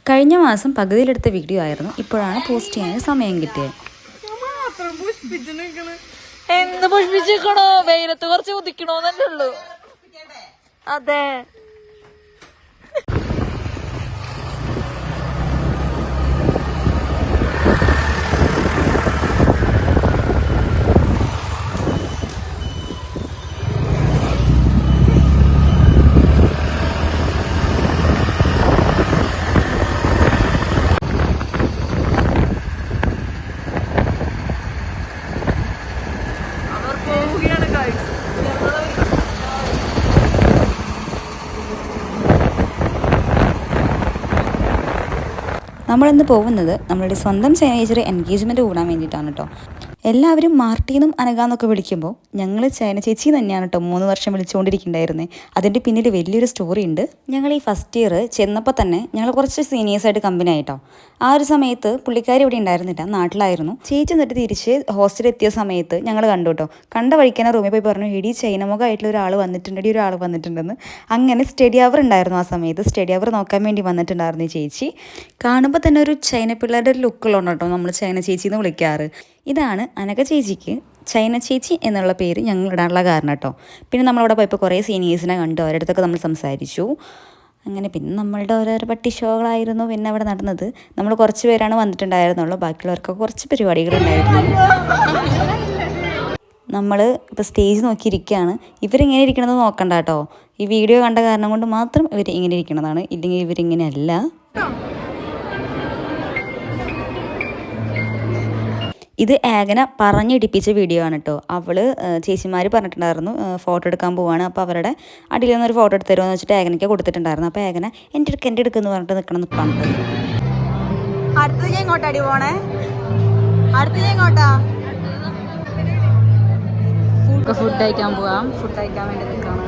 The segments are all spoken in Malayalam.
കഴിഞ്ഞ മാസം പകുതിയിലെടുത്ത വീഡിയോ ആയിരുന്നു. ഇപ്പോഴാണ് പോസ്റ്റ് ചെയ്യാൻ സമയം കിട്ടിയത്. എന്ത് പുഷ്പിച്ചിക്കണോ? വെയിലത്ത് കുറച്ച് ഉദിക്കണോന്നല്ലേ ഉള്ളൂ. അതെ, നമ്മളിന്ന് പോകുന്നത് നമ്മളുടെ സ്വന്തം ചൈനീസർ എൻഗേജ്മെൻറ്റ് കൂടാൻ വേണ്ടിയിട്ടാണ് കേട്ടോ. എല്ലാവരും മാർട്ടീന്നും അനഘാന്നൊക്കെ വിളിക്കുമ്പോൾ ഞങ്ങൾ ചൈന ചേച്ചി തന്നെയാണ് കേട്ടോ 3 വർഷം വിളിച്ചുകൊണ്ടിരിക്കുന്നുണ്ടായിരുന്നത്. അതിൻ്റെ പിന്നിൽ വലിയൊരു സ്റ്റോറി ഉണ്ട്. ഞങ്ങൾ ഈ ഫസ്റ്റ് ഇയർ ചെന്നപ്പോൾ തന്നെ ഞങ്ങൾ കുറച്ച് സീനിയേഴ്സായിട്ട് കമ്പനി ആയിട്ടോ. ആ ഒരു സമയത്ത് പുള്ളിക്കാരി ഇവിടെ ഉണ്ടായിരുന്നില്ല, നാട്ടിലായിരുന്നു. ചേച്ചി എന്നിട്ട് തിരിച്ച് ഹോസ്റ്റലിൽ എത്തിയ സമയത്ത് ഞങ്ങൾ കണ്ടു കേട്ടോ. കണ്ട വഴിക്കാன റൂമിൽ പോയി പറഞ്ഞു, ഇടി ചൈനമുഖമായിട്ടുള്ള ഒരാൾ വന്നിട്ടുണ്ട്, ഒരാൾ വന്നിട്ടുണ്ടെന്ന്. അങ്ങനെ സ്റ്റഡി അവർ ഉണ്ടായിരുന്നു. ആ സമയത്ത് സ്റ്റഡി അവർ നോക്കാൻ വേണ്ടി വന്നിട്ടുണ്ടായിരുന്നു ഈ ചേച്ചി. കാണുമ്പോൾ തന്നെ ഒരു ചൈന പിള്ളേരുടെ ഒരു ലുക്കുള്ളതാണ് കേട്ടോ നമ്മൾ ചൈന ചേച്ചി എന്ന് വിളിക്കാറ്. ഇതാണ് അനഘ ചേച്ചിക്ക് ചൈന ചേച്ചി എന്നുള്ള പേര് ഞങ്ങൾ ഇടാനുള്ള കാരണം കേട്ടോ. പിന്നെ നമ്മളവിടെ പോയപ്പോൾ കുറേ സീനിയേഴ്സിനെ കണ്ടു, അവരുടെ അടുത്തൊക്കെ നമ്മൾ സംസാരിച്ചു. അങ്ങനെ പിന്നെ നമ്മളുടെ ഓരോരോ പട്ടി ഷോകളായിരുന്നു പിന്നെ അവിടെ നടന്നത്. നമ്മൾ കുറച്ച് പേരാണ് വന്നിട്ടുണ്ടായിരുന്നുള്ളൂ, ബാക്കിയുള്ളവർക്കൊക്കെ കുറച്ച് പരിപാടികളുണ്ടായിരുന്നു. നമ്മൾ ഇപ്പോൾ സ്റ്റേജ് നോക്കിയിരിക്കുകയാണ്. ഇവരിങ്ങനെ ഇരിക്കണമെന്ന് നോക്കണ്ട കേട്ടോ. ഈ വീഡിയോ കണ്ട കാരണം കൊണ്ട് മാത്രം ഇവർ ഇങ്ങനെ ഇരിക്കണതാണ്, ഇല്ലെങ്കിൽ ഇവരിങ്ങനെയല്ല. ഇത് ഏകന പറഞ്ഞിടിപ്പിച്ച വീഡിയോ ആണ് കേട്ടോ. അവള് ചേച്ചിമാർ പറഞ്ഞിട്ടുണ്ടായിരുന്നു ഫോട്ടോ എടുക്കാൻ പോവാണ്, അപ്പോൾ അവരുടെ അടിയിൽ നിന്നൊരു ഫോട്ടോ എടുത്ത് തരുമെന്ന് വെച്ചിട്ട് ഏകനയ്ക്ക് കൊടുത്തിട്ടുണ്ടായിരുന്നു. അപ്പോൾ ഏകന എൻ്റെ എടുക്കെന്ന് പറഞ്ഞിട്ട് നിൽക്കണം. അടുത്തത് എങ്ങോട്ടാടി പോണേ? അടുത്തത് എങ്ങോട്ടാ? ഫുഡ് കഴിക്കാൻ പോവാം. ഫുഡ് കഴിക്കാൻ വേണ്ടി നിൽക്കണം.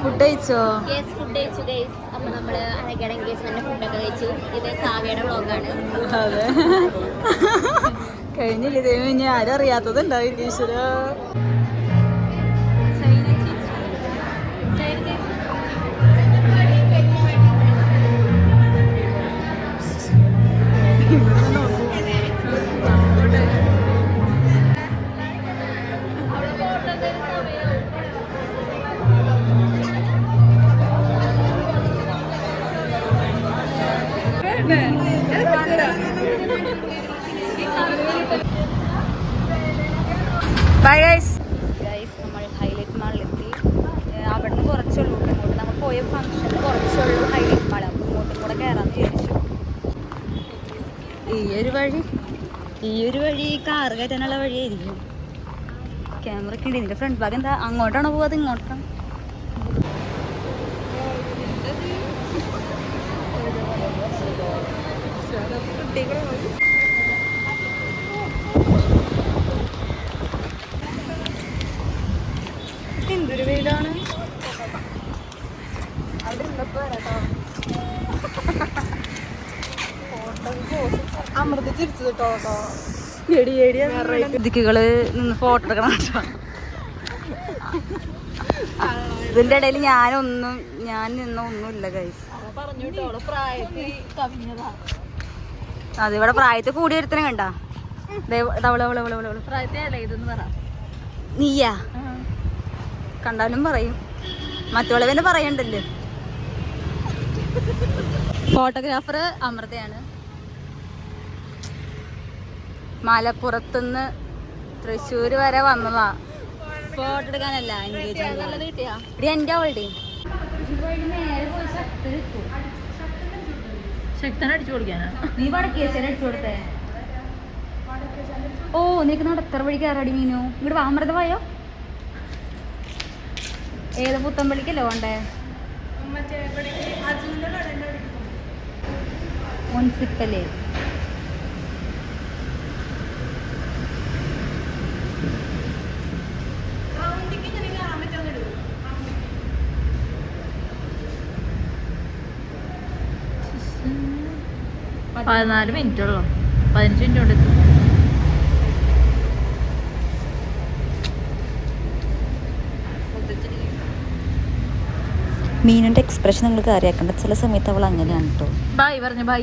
ഫുഡ് കഴിച്ചോ? ഫുഡ് കഴിച്ചു ഗൈസ്. അപ്പൊ നമ്മള് അനഘയുടെ എൻഗേജ്മെന്റിന്റെ ഫുഡൊക്കെ കഴിച്ചു. ഇത് കാവ്യയുടെ വ്ളോഗാണ്. അതെ, കഴിഞ്ഞില്ല. ദൈവം ഇനി ആരും അറിയാത്തത് ഉണ്ടാവില്ല. ഈശ്വര, ബൈ ഗൈസ്. നമ്മൾ ഹൈലൈറ്റ് മാളിലെത്തി. അവിടെ നിന്ന് കുറച്ചുള്ളൂ ഇങ്ങോട്ട്. നമ്മൾ പോയ ഫംഗ്ഷന് കുറച്ചുള്ളൂ ഹൈലൈറ്റ് മാൾ. അപ്പോൾ ഇങ്ങോട്ടും കൂടെ കയറാമെന്ന് വിചാരിച്ചു. ഈ ഒരു വഴി കാറ് കയറ്റാനുള്ള വഴിയായിരിക്കും. ക്യാമറ ഒക്കെ ഉണ്ട്. ഇതിൻ്റെ ഫ്രണ്ട് ഭാഗം എന്താ അങ്ങോട്ടാണോ പോവാത് ഇങ്ങോട്ടാണ്? എന്തൊരു വെയിലാണ്. അമൃത ചിരിച്ചു കേട്ടോ. ദിക്കുകള് നിന്ന് ഫോട്ടോ എടുക്കണം കേട്ടോ. ഇതിന്റെ ഇടയിൽ ഞാൻ നിന്ന ഒന്നുമില്ല ഗൈസ്. അതിവിടെ പ്രായത്തിൽ കൂടി ഒരുത്തനെ കണ്ട നീയാ കണ്ടാലും പറയും, മറ്റുള്ളവന് പറയണ്ടല്ലോ. ഫോട്ടോഗ്രാഫർ അമൃതയാണ്. മലപ്പുറത്തുനിന്ന് തൃശ്ശൂർ വരെ വന്നതാ ഫോട്ടോ എടുക്കാനല്ല. എൻ്റെ അവളുടെ ശക്തനടിച്ചു കൊടുക്കാനാ. നീ വടക്കേശ്വരം അടിച്ചു കൊടുത്തേ. ഓ നിനക്ക് നടത്തറ വഴി കയറാടി മീനു. ഇങ്ങോട്ട് വാമൃത പോയോ? ഏത് പുത്തമ്പള്ളിക്കല്ലേ പോണ്ടേ? മുനിസിപ്പല്. പതിനാല് മിനിറ്റുള്ളൂ, 15 മിനിറ്റ് കൊണ്ട് എത്തും. മീനുൻ്റെ എക്സ്പ്രഷൻ നിങ്ങൾക്ക് അറിയാക്കണ്ട, ചില സമയത്ത് അവൾ അങ്ങനെയാണ് കേട്ടോ. ബൈ പറഞ്ഞു, ബൈ.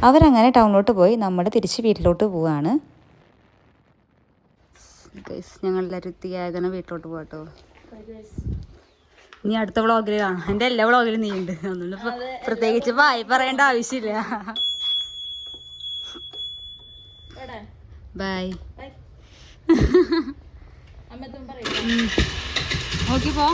അവരങ്ങനെ ടൗണിലോട്ട് പോയി, നമ്മൾ തിരിച്ച് വീട്ടിലോട്ട് പോവാണ്. ഞങ്ങളെല്ലാവരും എത്തിയായതാണ് വീട്ടിലോട്ട് പോകട്ടോ. നീ അടുത്ത വ്ളോഗിൽ കാണാം. എൻ്റെ എല്ലാ വ്ളോഗിലും നീ ഉണ്ട്. ഒന്നും പ്രത്യേകിച്ച് ബായ് പറയേണ്ട ആവശ്യമില്ല. ബൈ. നോക്കി പോ.